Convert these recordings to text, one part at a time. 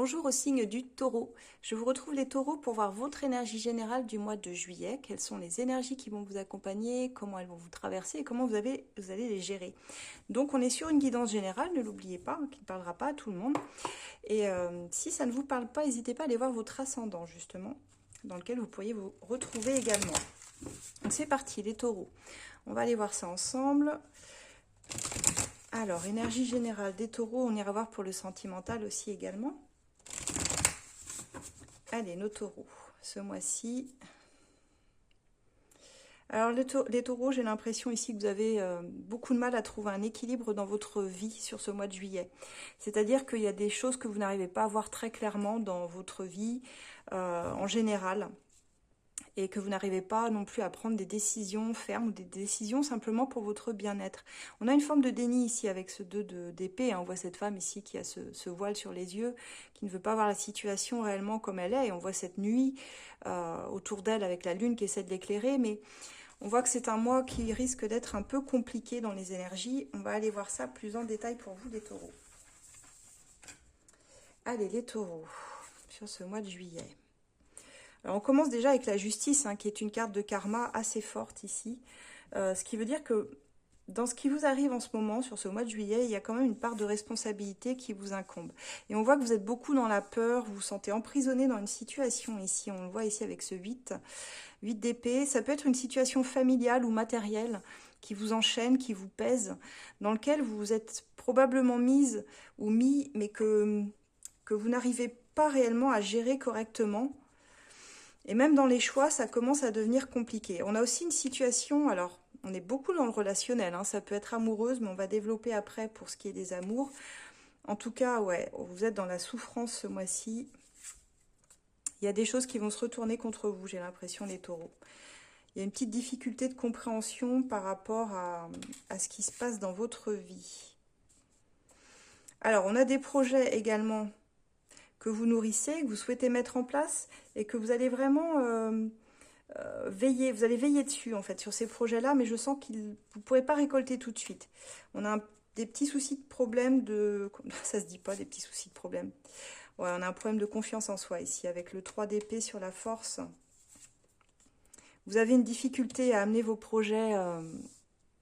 Bonjour au signe du taureau. Je vous retrouve les taureaux pour voir votre énergie générale du mois de juillet. Quelles sont les énergies qui vont vous accompagner, comment elles vont vous traverser et comment vous allez les gérer. Donc on est sur une guidance générale, ne l'oubliez pas, qui ne parlera pas à tout le monde. Et si ça ne vous parle pas, n'hésitez pas à aller voir votre ascendant justement, dans lequel vous pourriez vous retrouver également. Donc c'est parti les taureaux. On va aller voir ça ensemble. Alors, énergie générale des taureaux, on ira voir pour le sentimental aussi également. Allez, nos taureaux, ce mois-ci. Alors, les taureaux, j'ai l'impression ici que vous avez beaucoup de mal à trouver un équilibre dans votre vie sur ce mois de juillet. C'est-à-dire qu'il y a des choses que vous n'arrivez pas à voir très clairement dans votre vie en général. Et que vous n'arrivez pas non plus à prendre des décisions fermes ou des décisions simplement pour votre bien-être. On a une forme de déni ici avec ce 2 d'épée. Hein. On voit cette femme ici qui a ce voile sur les yeux, qui ne veut pas voir la situation réellement comme elle est. Et on voit cette nuit autour d'elle avec la lune qui essaie de l'éclairer. Mais on voit que c'est un mois qui risque d'être un peu compliqué dans les énergies. On va aller voir ça plus en détail pour vous les taureaux. Allez les taureaux, sur ce mois de juillet. Alors on commence déjà avec la justice, hein, qui est une carte de karma assez forte ici. Ce qui veut dire que dans ce qui vous arrive en ce moment, sur ce mois de juillet, il y a quand même une part de responsabilité qui vous incombe. Et on voit que vous êtes beaucoup dans la peur, vous vous sentez emprisonné dans une situation ici. On le voit ici avec ce 8 d'épée. Ça peut être une situation familiale ou matérielle qui vous enchaîne, qui vous pèse, dans lequel vous vous êtes probablement mise ou mis, mais que vous n'arrivez pas réellement à gérer correctement. Et même dans les choix, ça commence à devenir compliqué. On a aussi une situation, alors on est beaucoup dans le relationnel, hein, ça peut être amoureuse, mais on va développer après pour ce qui est des amours. En tout cas, ouais, vous êtes dans la souffrance ce mois-ci. Il y a des choses qui vont se retourner contre vous, j'ai l'impression, les taureaux. Il y a une petite difficulté de compréhension par rapport à ce qui se passe dans votre vie. Alors, on a des projets également que vous nourrissez, que vous souhaitez mettre en place et que vous allez vraiment veiller, vous allez veiller dessus en fait sur ces projets-là, mais je sens que vous ne pourrez pas récolter tout de suite. On a des petits soucis de problème de... Ça se dit pas des petits soucis de problème. Ouais, on a un problème de confiance en soi ici avec le 3 d'épée sur la force. Vous avez une difficulté à amener vos projets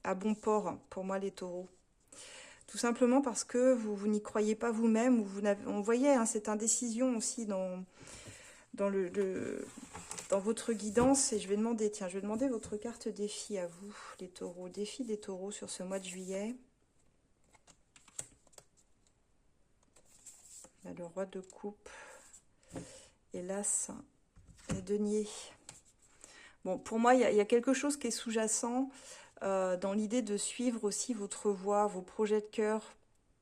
à bon port pour moi les taureaux. Tout simplement parce que vous n'y croyez pas vous-même, ou on voyait hein, cette indécision aussi dans votre guidance. Et je vais demander, tiens, je vais demander votre carte défi à vous, les taureaux. Défi des taureaux sur ce mois de juillet. Là, le roi de coupe, et l'as, et denier. Bon, pour moi, il y a quelque chose qui est sous-jacent dans l'idée de suivre aussi votre voie, vos projets de cœur,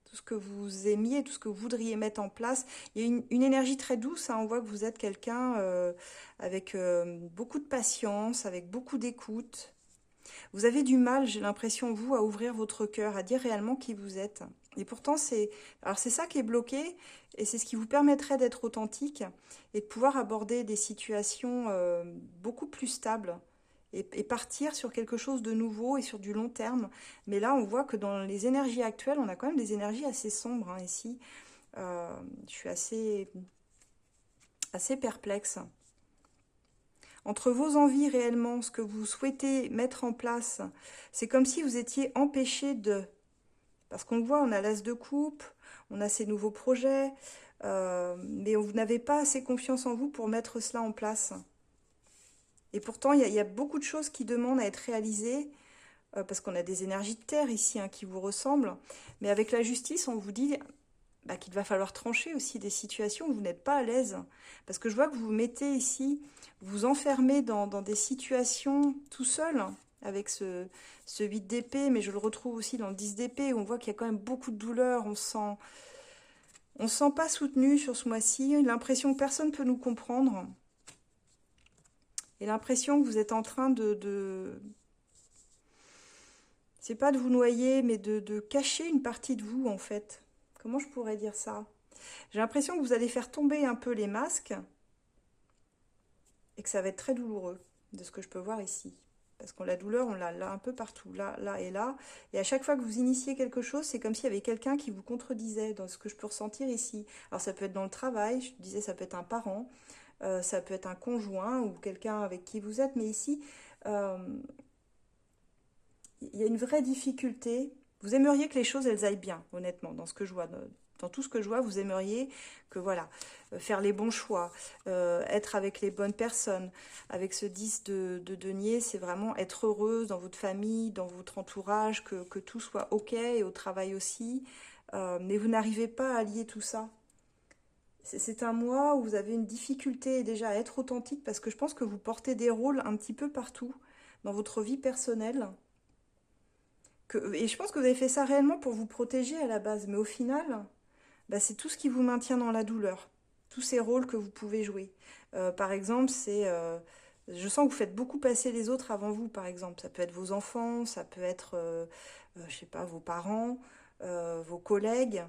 tout ce que vous aimiez, tout ce que vous voudriez mettre en place. Il y a une énergie très douce, hein. On voit que vous êtes quelqu'un avec beaucoup de patience, avec beaucoup d'écoute. Vous avez du mal, j'ai l'impression, vous, à ouvrir votre cœur, à dire réellement qui vous êtes. Et pourtant, c'est ça qui est bloqué, et c'est ce qui vous permettrait d'être authentique et de pouvoir aborder des situations beaucoup plus stables et partir sur quelque chose de nouveau et sur du long terme. Mais là, on voit que dans les énergies actuelles, on a quand même des énergies assez sombres hein, ici. Je suis assez perplexe. Entre vos envies réellement, ce que vous souhaitez mettre en place, c'est comme si vous étiez empêché de... Parce qu'on le voit, on a l'as de coupe, on a ces nouveaux projets, mais vous n'avez pas assez confiance en vous pour mettre cela en place. Et pourtant, il y a beaucoup de choses qui demandent à être réalisées, parce qu'on a des énergies de terre ici hein, qui vous ressemblent. Mais avec la justice, on vous dit qu'il va falloir trancher aussi des situations où vous n'êtes pas à l'aise. Parce que je vois que vous vous mettez ici, vous vous enfermez dans des situations tout seul, avec ce 8 d'épée, mais je le retrouve aussi dans le 10 d'épée, où on voit qu'il y a quand même beaucoup de douleur, on se sent pas soutenu sur ce mois-ci, l'impression que personne ne peut nous comprendre, et l'impression que vous êtes en train c'est pas de vous noyer, mais de cacher une partie de vous, en fait. Comment je pourrais dire ça? J'ai l'impression que vous allez faire tomber un peu les masques, et que ça va être très douloureux, de ce que je peux voir ici. Parce que la douleur, on l'a là un peu partout, là, là et là. Et à chaque fois que vous initiez quelque chose, c'est comme s'il y avait quelqu'un qui vous contredisait dans ce que je peux ressentir ici. Alors ça peut être dans le travail, je disais ça peut être un parent, ça peut être un conjoint ou quelqu'un avec qui vous êtes, mais ici, euh, il y a une vraie difficulté. Vous aimeriez que les choses, elles aillent bien, honnêtement, dans ce que je vois. Dans tout ce que je vois, vous aimeriez que, voilà, faire les bons choix, être avec les bonnes personnes. Avec ce 10 de denier, c'est vraiment être heureuse dans votre famille, dans votre entourage, que tout soit OK, et au travail aussi. Mais vous n'arrivez pas à allier tout ça. C'est un mois où vous avez une difficulté déjà à être authentique, parce que je pense que vous portez des rôles un petit peu partout dans votre vie personnelle. Et je pense que vous avez fait ça réellement pour vous protéger à la base. Mais au final, bah, c'est tout ce qui vous maintient dans la douleur. Tous ces rôles que vous pouvez jouer. Par exemple, je sens que vous faites beaucoup passer les autres avant vous, par exemple. Ça peut être vos enfants, ça peut être, je sais pas, vos parents, vos collègues.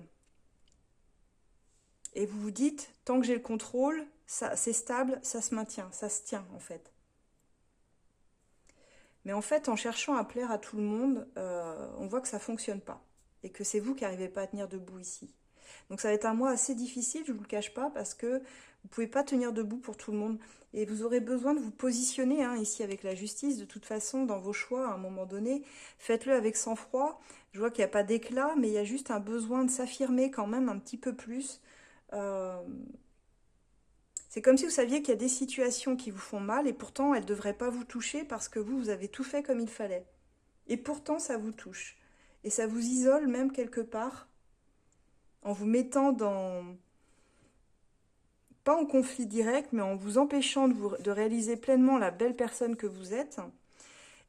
Et vous vous dites, tant que j'ai le contrôle, ça, c'est stable, ça se maintient, ça se tient en fait. Mais en fait, en cherchant à plaire à tout le monde, on voit que ça ne fonctionne pas. Et que c'est vous qui n'arrivez pas à tenir debout ici. Donc ça va être un mois assez difficile, je ne vous le cache pas, parce que vous ne pouvez pas tenir debout pour tout le monde. Et vous aurez besoin de vous positionner ici avec la justice, de toute façon, dans vos choix, à un moment donné. Faites-le avec sang-froid. Je vois qu'il n'y a pas d'éclat, mais il y a juste un besoin de s'affirmer quand même un petit peu plus. Euh, c'est comme si vous saviez qu'il y a des situations qui vous font mal et pourtant elles ne devraient pas vous toucher parce que vous avez tout fait comme il fallait. Et pourtant ça vous touche. Et ça vous isole même quelque part en vous mettant dans, pas en conflit direct, mais en vous empêchant de réaliser pleinement la belle personne que vous êtes.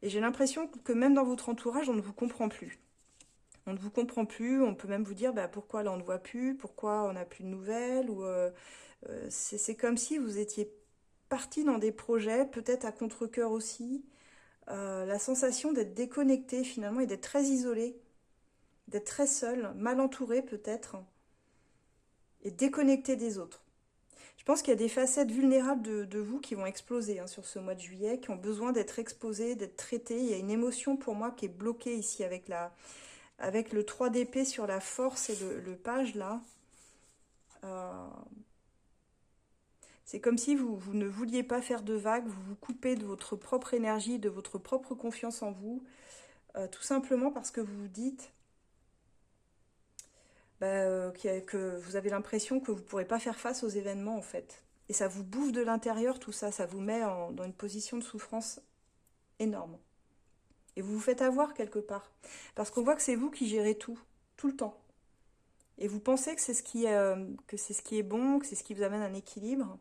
Et j'ai l'impression que même dans votre entourage, on ne vous comprend plus. On ne vous comprend plus, on peut même vous dire bah, pourquoi là on ne voit plus, pourquoi on n'a plus de nouvelles, ou c'est comme si vous étiez parti dans des projets, peut-être à contre-cœur aussi, la sensation d'être déconnecté finalement et d'être très isolé, d'être très seul, mal entouré peut-être, et déconnecté des autres. Je pense qu'il y a des facettes vulnérables de vous qui vont exploser sur ce mois de juillet, qui ont besoin d'être exposées, d'être traitées. Il y a une émotion pour moi qui est bloquée ici avec le 3 d'épée sur la force et le page là. Euh, C'est comme si vous ne vouliez pas faire de vagues, vous vous coupez de votre propre énergie, de votre propre confiance en vous, tout simplement parce que vous vous dites que vous avez l'impression que vous ne pourrez pas faire face aux événements en fait. Et ça vous bouffe de l'intérieur tout ça, ça vous met dans une position de souffrance énorme. Et vous vous faites avoir quelque part. Parce qu'on voit que c'est vous qui gérez tout, tout le temps. Et vous pensez que c'est ce qui est bon, que c'est ce qui vous amène un équilibre.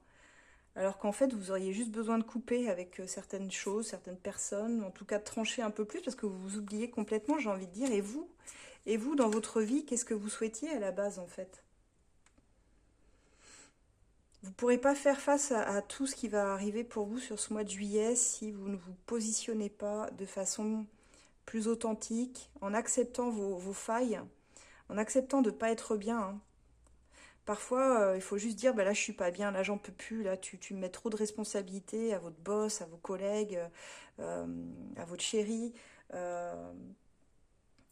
Alors qu'en fait, vous auriez juste besoin de couper avec certaines choses, certaines personnes, en tout cas de trancher un peu plus, parce que vous vous oubliez complètement, j'ai envie de dire. Et vous, dans votre vie, qu'est-ce que vous souhaitiez à la base, en fait? Vous ne pourrez pas faire face à tout ce qui va arriver pour vous sur ce mois de juillet si vous ne vous positionnez pas de façon plus authentique, en acceptant vos failles, en acceptant de ne pas être bien. Parfois, il faut juste dire, bah là, je suis pas bien, là, j'en peux plus, là, tu me mets trop de responsabilités à votre boss, à vos collègues, euh, à votre chérie.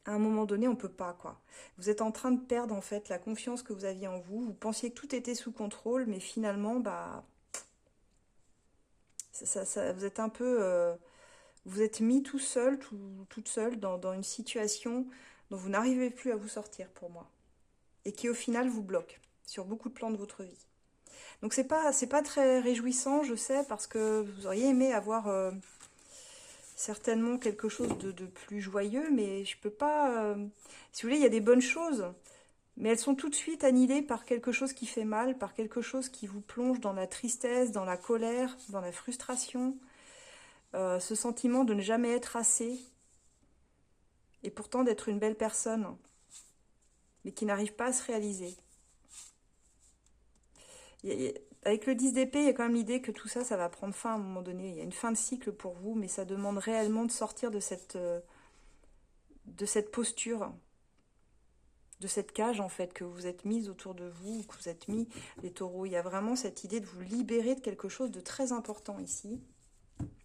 À un moment donné, on peut pas, quoi. Vous êtes en train de perdre, en fait, la confiance que vous aviez en vous. Vous pensiez que tout était sous contrôle, mais finalement, bah, vous êtes un peu... vous êtes mis tout seul, toute seule, dans une situation dont vous n'arrivez plus à vous sortir, pour moi. Et qui, au final, vous bloque sur beaucoup de plans de votre vie. Donc c'est pas très réjouissant, je sais, parce que vous auriez aimé avoir certainement quelque chose de plus joyeux, mais je peux pas. Si vous voulez, il y a des bonnes choses, mais elles sont tout de suite annihilées par quelque chose qui fait mal, par quelque chose qui vous plonge dans la tristesse, dans la colère, dans la frustration, ce sentiment de ne jamais être assez, et pourtant d'être une belle personne, mais qui n'arrive pas à se réaliser. Avec le 10 d'épée, il y a quand même l'idée que tout ça, ça va prendre fin à un moment donné. Il y a une fin de cycle pour vous, mais ça demande réellement de sortir de cette posture, de cette cage, en fait, que vous êtes mise autour de vous, que vous êtes mis, les taureaux. Il y a vraiment cette idée de vous libérer de quelque chose de très important ici.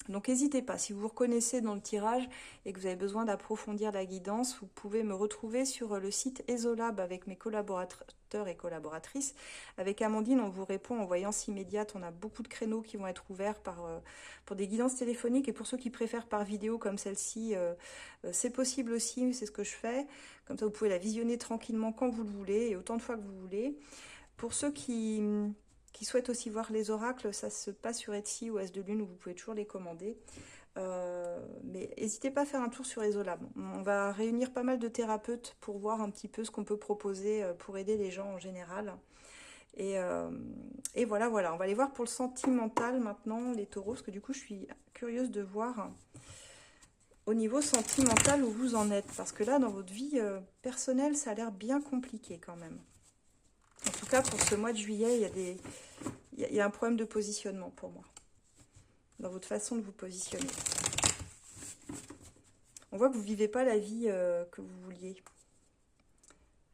Donc n'hésitez pas, si vous vous reconnaissez dans le tirage et que vous avez besoin d'approfondir la guidance, vous pouvez me retrouver sur le site EsoLab avec mes collaborateurs et collaboratrices. Avec Amandine, on vous répond en voyance immédiate. On a beaucoup de créneaux qui vont être ouverts pour des guidances téléphoniques. Et pour ceux qui préfèrent par vidéo comme celle-ci, c'est possible aussi, c'est ce que je fais. Comme ça, vous pouvez la visionner tranquillement quand vous le voulez et autant de fois que vous voulez. Pour ceux qui souhaitent aussi voir les oracles, ça se passe sur Etsy ou S de Lune où vous pouvez toujours les commander. Mais n'hésitez pas à faire un tour sur EsoLab. On va réunir pas mal de thérapeutes pour voir un petit peu ce qu'on peut proposer pour aider les gens en général. Et voilà. On va aller voir pour le sentimental maintenant, les taureaux, parce que du coup, je suis curieuse de voir au niveau sentimental où vous en êtes. Parce que là, dans votre vie personnelle, ça a l'air bien compliqué quand même. En tout cas, pour ce mois de juillet, il y a un problème de positionnement pour moi. Dans votre façon de vous positionner. On voit que vous ne vivez pas la vie que vous vouliez.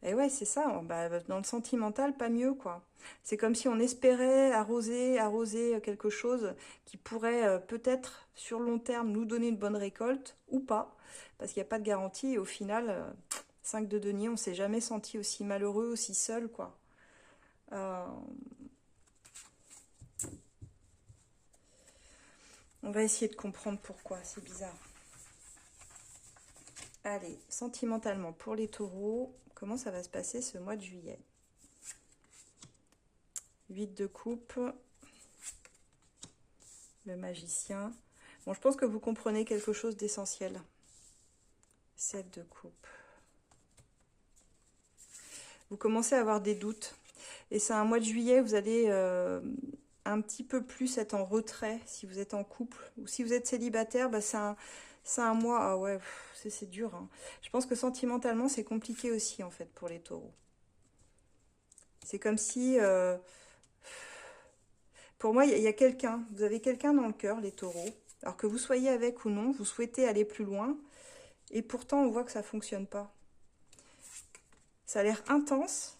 Et ouais, c'est ça. Dans le sentimental, pas mieux, quoi. C'est comme si on espérait arroser quelque chose qui pourrait peut-être, sur long terme, nous donner une bonne récolte, ou pas. Parce qu'il n'y a pas de garantie. Et au final, 5 de denier, on ne s'est jamais senti aussi malheureux, aussi seul, quoi. On va essayer de comprendre pourquoi, c'est bizarre. Allez, sentimentalement pour les taureaux, comment ça va se passer ce mois de juillet? 8 de coupe, le magicien. Bon, je pense que vous comprenez quelque chose d'essentiel. 7 de coupe. Vous commencez à avoir des doutes. Et c'est un mois de juillet, vous allez un petit peu plus être en retrait si vous êtes en couple. Ou si vous êtes célibataire, c'est un mois... Ah ouais, c'est dur. Hein. Je pense que sentimentalement, c'est compliqué aussi, en fait, pour les taureaux. C'est comme si... pour moi, il y a quelqu'un. Vous avez quelqu'un dans le cœur, les taureaux. Alors que vous soyez avec ou non, vous souhaitez aller plus loin. Et pourtant, on voit que ça ne fonctionne pas. Ça a l'air intense.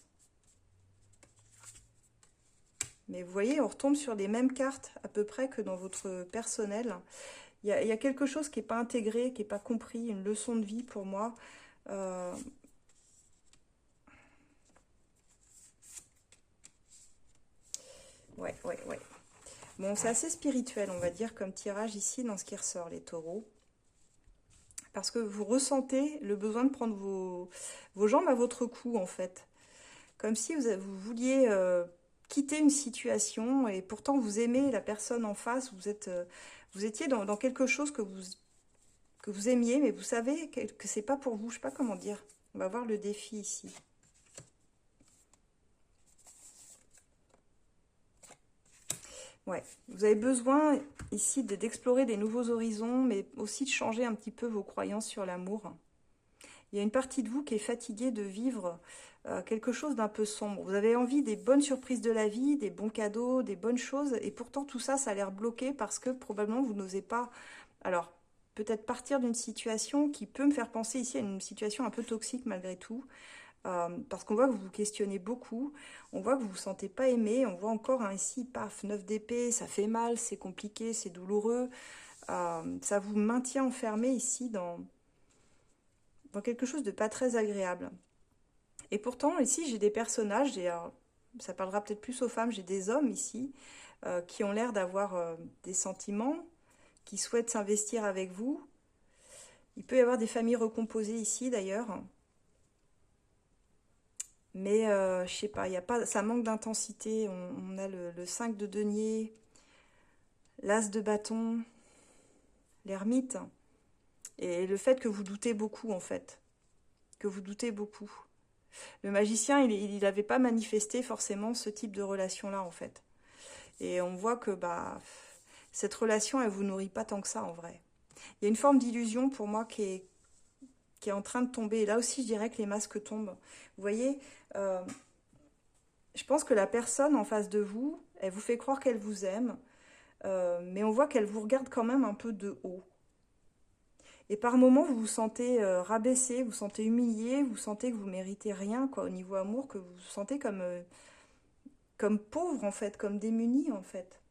Mais vous voyez, on retombe sur les mêmes cartes à peu près que dans votre personnel. Il y a quelque chose qui n'est pas intégré, qui n'est pas compris, une leçon de vie pour moi. Ouais. Bon, c'est assez spirituel, on va dire, comme tirage ici, dans ce qui ressort, les taureaux. Parce que vous ressentez le besoin de prendre vos jambes à votre cou, en fait. Comme si vous vouliez quitter une situation et pourtant vous aimez la personne en face. Vous étiez dans quelque chose que vous aimiez, mais vous savez que c'est pas pour vous. Je sais pas comment dire. On va voir le défi ici. Ouais, vous avez besoin ici d'explorer des nouveaux horizons, mais aussi de changer un petit peu vos croyances sur l'amour. Il y a une partie de vous qui est fatiguée de vivre quelque chose d'un peu sombre. Vous avez envie des bonnes surprises de la vie, des bons cadeaux, des bonnes choses, et pourtant tout ça, ça a l'air bloqué parce que probablement vous n'osez pas... Alors, peut-être partir d'une situation qui peut me faire penser ici à une situation un peu toxique malgré tout, parce qu'on voit que vous vous questionnez beaucoup, on voit que vous ne vous sentez pas aimé, on voit encore ici, paf, 9 d'épée, ça fait mal, c'est compliqué, c'est douloureux, ça vous maintient enfermé ici dans quelque chose de pas très agréable. Et pourtant, ici, j'ai des personnages, ça parlera peut-être plus aux femmes, j'ai des hommes ici, qui ont l'air d'avoir des sentiments, qui souhaitent s'investir avec vous. Il peut y avoir des familles recomposées ici, d'ailleurs. Mais, je sais pas, ça manque d'intensité. On a le 5 de denier, l'as de bâton, l'ermite. Et le fait que vous doutez beaucoup, en fait. Que vous doutez beaucoup. Le magicien, il n'avait pas manifesté forcément ce type de relation-là, en fait. Et on voit que cette relation, elle ne vous nourrit pas tant que ça, en vrai. Il y a une forme d'illusion, pour moi, qui est en train de tomber. Et là aussi, je dirais que les masques tombent. Vous voyez, je pense que la personne en face de vous, elle vous fait croire qu'elle vous aime, mais on voit qu'elle vous regarde quand même un peu de haut. Et par moments, vous vous sentez rabaissé, vous vous sentez humilié, vous sentez que vous ne méritez rien quoi, au niveau amour, que vous vous sentez comme pauvre, en fait, comme démuni, en fait.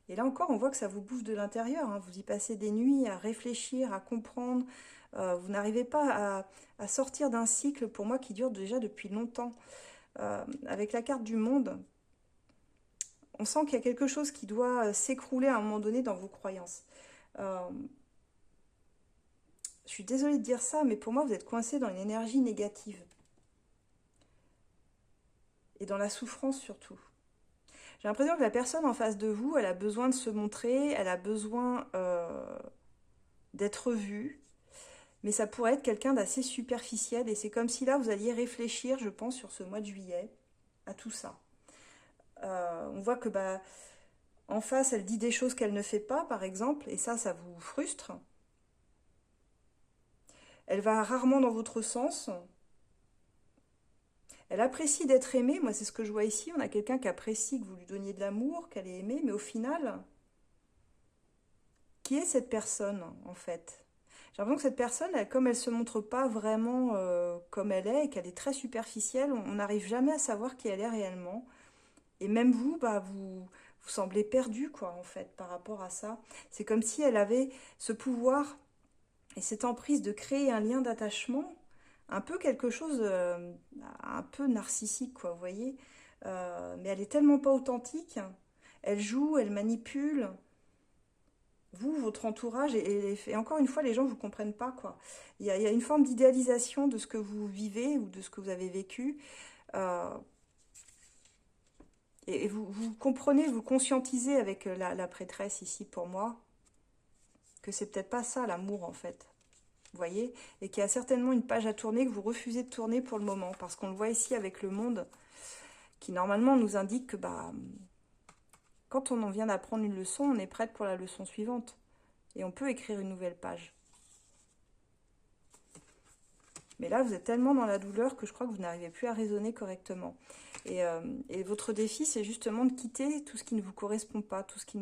Et là encore, on voit que ça vous bouffe de l'intérieur, hein. Vous y passez des nuits à réfléchir, à comprendre. Vous n'arrivez pas à sortir d'un cycle, pour moi, qui dure déjà depuis longtemps. Avec la carte du monde, on sent qu'il y a quelque chose qui doit s'écrouler à un moment donné dans vos croyances. Euh, je suis désolée de dire ça, mais pour moi, vous êtes coincé dans une énergie négative. Et dans la souffrance surtout. J'ai l'impression que la personne en face de vous, elle a besoin de se montrer, elle a besoin d'être vue, mais ça pourrait être quelqu'un d'assez superficiel, et c'est comme si là, vous alliez réfléchir, je pense, sur ce mois de juillet, à tout ça. On voit que en face, elle dit des choses qu'elle ne fait pas, par exemple, et ça vous frustre. Elle va rarement dans votre sens. Elle apprécie d'être aimée, moi c'est ce que je vois ici, on a quelqu'un qui apprécie que vous lui donniez de l'amour, qu'elle est aimée, mais au final, qui est cette personne en fait? J'ai l'impression que cette personne, comme elle ne se montre pas vraiment comme elle est, et qu'elle est très superficielle, on n'arrive jamais à savoir qui elle est réellement. Et même vous, vous semblez perdu, quoi, en fait, par rapport à ça. C'est comme si elle avait ce pouvoir et cette emprise de créer un lien d'attachement, un peu quelque chose, un peu narcissique, quoi, vous voyez. Mais elle est tellement pas authentique. Elle joue, elle manipule. Vous, votre entourage, et encore une fois, les gens ne vous comprennent pas, quoi. Il y a une forme d'idéalisation de ce que vous vivez ou de ce que vous avez vécu. Euh, et vous comprenez, vous conscientisez avec la prêtresse ici, pour moi, que c'est peut-être pas ça l'amour, en fait. Vous voyez? Et qu'il y a certainement une page à tourner que vous refusez de tourner pour le moment. Parce qu'on le voit ici avec le monde, qui normalement nous indique que quand on en vient d'apprendre une leçon, on est prête pour la leçon suivante. Et on peut écrire une nouvelle page. Mais là, vous êtes tellement dans la douleur que je crois que vous n'arrivez plus à raisonner correctement. Et votre défi, c'est justement de quitter tout ce qui ne vous correspond pas, tout ce qui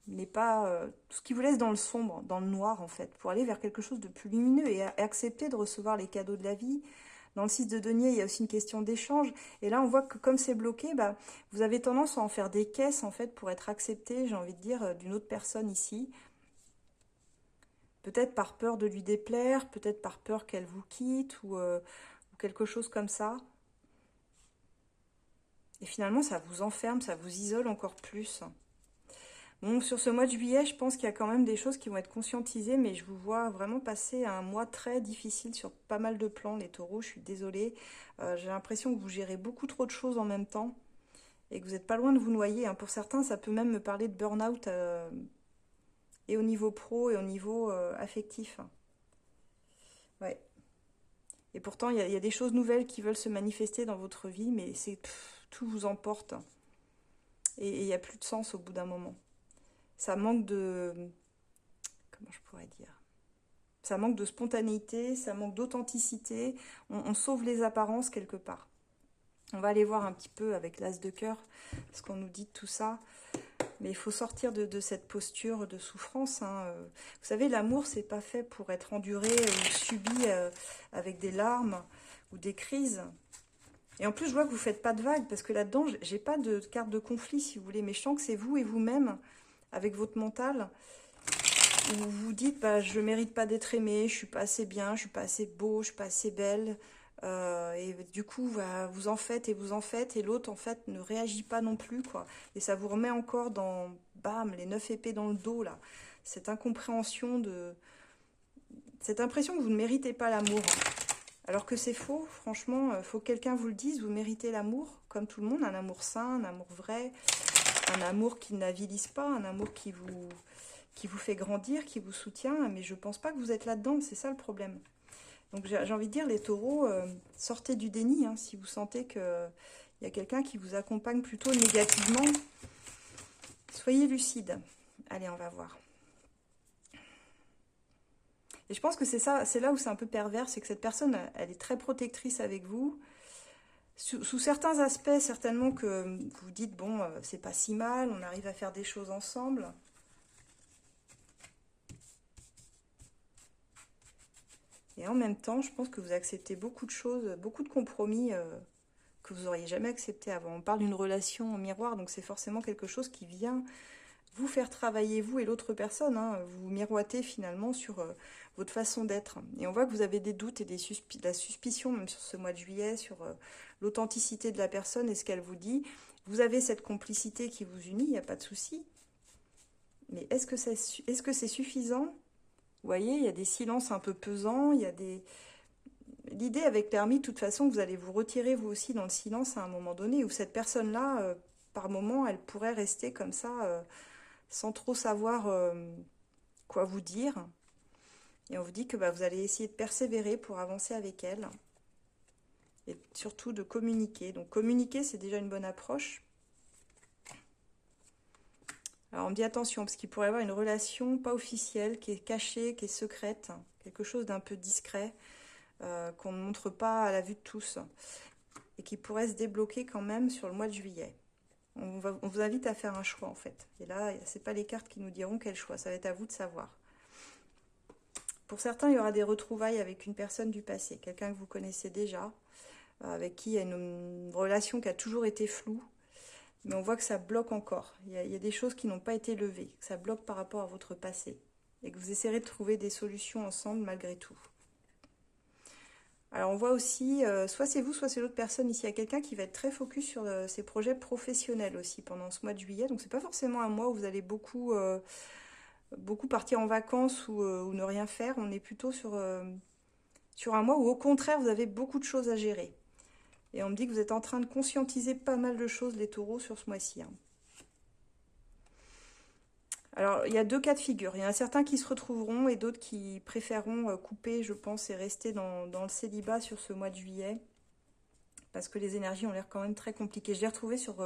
n'est pas, tout ce qui vous laisse dans le sombre, dans le noir en fait, pour aller vers quelque chose de plus lumineux et accepter de recevoir les cadeaux de la vie. Dans le 6 de denier, il y a aussi une question d'échange. Et là, on voit que comme c'est bloqué, vous avez tendance à en faire des caisses en fait pour être accepté, j'ai envie de dire, d'une autre personne ici. Peut-être par peur de lui déplaire, peut-être par peur qu'elle vous quitte ou quelque chose comme ça. Et finalement, ça vous enferme, ça vous isole encore plus. Bon, sur ce mois de juillet, je pense qu'il y a quand même des choses qui vont être conscientisées, mais je vous vois vraiment passer un mois très difficile sur pas mal de plans, les taureaux, je suis désolée. J'ai l'impression que vous gérez beaucoup trop de choses en même temps et que vous n'êtes pas loin de vous noyer, hein. Pour certains, ça peut même me parler de burn-out et au niveau pro et au niveau affectif. Ouais. Et pourtant, il y a des choses nouvelles qui veulent se manifester dans votre vie, mais tout vous emporte. Et il n'y a plus de sens au bout d'un moment. Ça manque de... Comment je pourrais dire? Ça manque de spontanéité, ça manque d'authenticité. On sauve les apparences quelque part. On va aller voir un petit peu avec l'as de cœur ce qu'on nous dit de tout ça. Mais il faut sortir de cette posture de souffrance, hein. Vous savez, l'amour, c'est pas fait pour être enduré ou subi avec des larmes ou des crises. Et en plus, je vois que vous faites pas de vagues, parce que là-dedans, j'ai pas de carte de conflit, si vous voulez. Mais je sens que c'est vous et vous-même, avec votre mental, où vous vous dites, je mérite pas d'être aimé, je suis pas assez bien, je suis pas assez beau, je suis pas assez belle. Et du coup, vous en faites et vous en faites, et l'autre, en fait, ne réagit pas non plus, quoi. Et ça vous remet encore dans, bam, les 9 épées dans le dos, là. Cette incompréhension cette impression que vous ne méritez pas l'amour. Alors que c'est faux, franchement, faut que quelqu'un vous le dise, vous méritez l'amour, comme tout le monde, un amour sain, un amour vrai, un amour qui n'avilise pas, un amour qui vous fait grandir, qui vous soutient, mais je pense pas que vous êtes là-dedans, c'est ça le problème. Donc j'ai envie de dire, les taureaux, sortez du déni, hein, si vous sentez qu'il y a quelqu'un qui vous accompagne plutôt négativement. Soyez lucide. Allez, on va voir. Et je pense que c'est ça, c'est là où c'est un peu pervers, c'est que cette personne, elle est très protectrice avec vous. Sous certains aspects, certainement que vous dites, bon, c'est pas si mal, on arrive à faire des choses ensemble. Et en même temps, je pense que vous acceptez beaucoup de choses, beaucoup de compromis que vous n'auriez jamais accepté avant. On parle d'une relation en miroir, donc c'est forcément quelque chose qui vient vous faire travailler, vous et l'autre personne, hein, vous miroiter finalement sur votre façon d'être. Et on voit que vous avez des doutes et de la suspicion, même sur ce mois de juillet, sur l'authenticité de la personne et ce qu'elle vous dit. Vous avez cette complicité qui vous unit, il n'y a pas de souci. Mais est-ce que c'est suffisant? Vous voyez, il y a des silences un peu pesants, il y a des... L'idée avec l'ermite, de toute façon, vous allez vous retirer vous aussi dans le silence à un moment donné, où cette personne-là, par moment, elle pourrait rester comme ça, sans trop savoir quoi vous dire. Et on vous dit que bah, vous allez essayer de persévérer pour avancer avec elle. Et surtout de communiquer. Donc communiquer, c'est déjà une bonne approche. Alors on me dit attention, parce qu'il pourrait y avoir une relation pas officielle, qui est cachée, qui est secrète, quelque chose d'un peu discret, qu'on ne montre pas à la vue de tous, et qui pourrait se débloquer quand même sur le mois de juillet. On vous invite à faire un choix en fait. Et là, c'est pas les cartes qui nous diront quel choix, ça va être à vous de savoir. Pour certains, il y aura des retrouvailles avec une personne du passé, quelqu'un que vous connaissez déjà, avec qui il y a une relation qui a toujours été floue, mais on voit que ça bloque encore. Il y a des choses qui n'ont pas été levées, que ça bloque par rapport à votre passé, et que vous essayerez de trouver des solutions ensemble malgré tout. Alors on voit aussi, soit c'est vous, soit c'est l'autre personne. Ici, il y a quelqu'un qui va être très focus sur ses projets professionnels aussi pendant ce mois de juillet. Donc c'est pas forcément un mois où vous allez beaucoup partir en vacances ou ne rien faire. On est plutôt sur un mois où au contraire vous avez beaucoup de choses à gérer. Et on me dit que vous êtes en train de conscientiser pas mal de choses, les taureaux, sur ce mois-ci. Hein. Alors, il y a deux cas de figure. Il y en a certains qui se retrouveront et d'autres qui préféreront couper, je pense, et rester dans le célibat sur ce mois de juillet. Parce que les énergies ont l'air quand même très compliquées. Je l'ai retrouvé sur...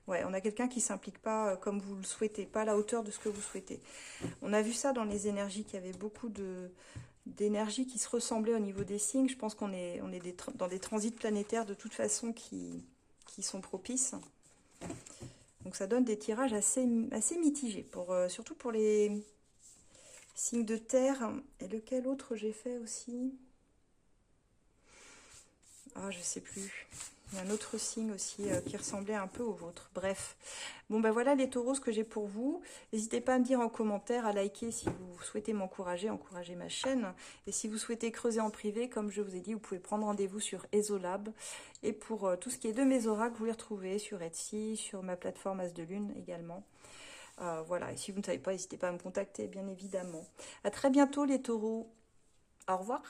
ouais, on a quelqu'un qui ne s'implique pas comme vous le souhaitez, pas à la hauteur de ce que vous souhaitez. On a vu ça dans les énergies, qu'il y avait beaucoup d'énergie qui se ressemblait au niveau des signes. Je pense qu'on est dans des transits planétaires de toute façon qui sont propices. Donc ça donne des tirages assez mitigés, surtout pour les signes de terre. Et lequel autre j'ai fait aussi? Ah, je sais plus. Il y a un autre signe aussi qui ressemblait un peu au vôtre. Bref. Bon, ben voilà les taureaux, ce que j'ai pour vous. N'hésitez pas à me dire en commentaire, à liker si vous souhaitez m'encourager, encourager ma chaîne. Et si vous souhaitez creuser en privé, comme je vous ai dit, vous pouvez prendre rendez-vous sur Esolab. Et pour tout ce qui est de mes oracles, vous les retrouvez sur Etsy, sur ma plateforme As de Lune également. Voilà, et si vous ne savez pas, n'hésitez pas à me contacter, bien évidemment. À très bientôt les taureaux. Au revoir.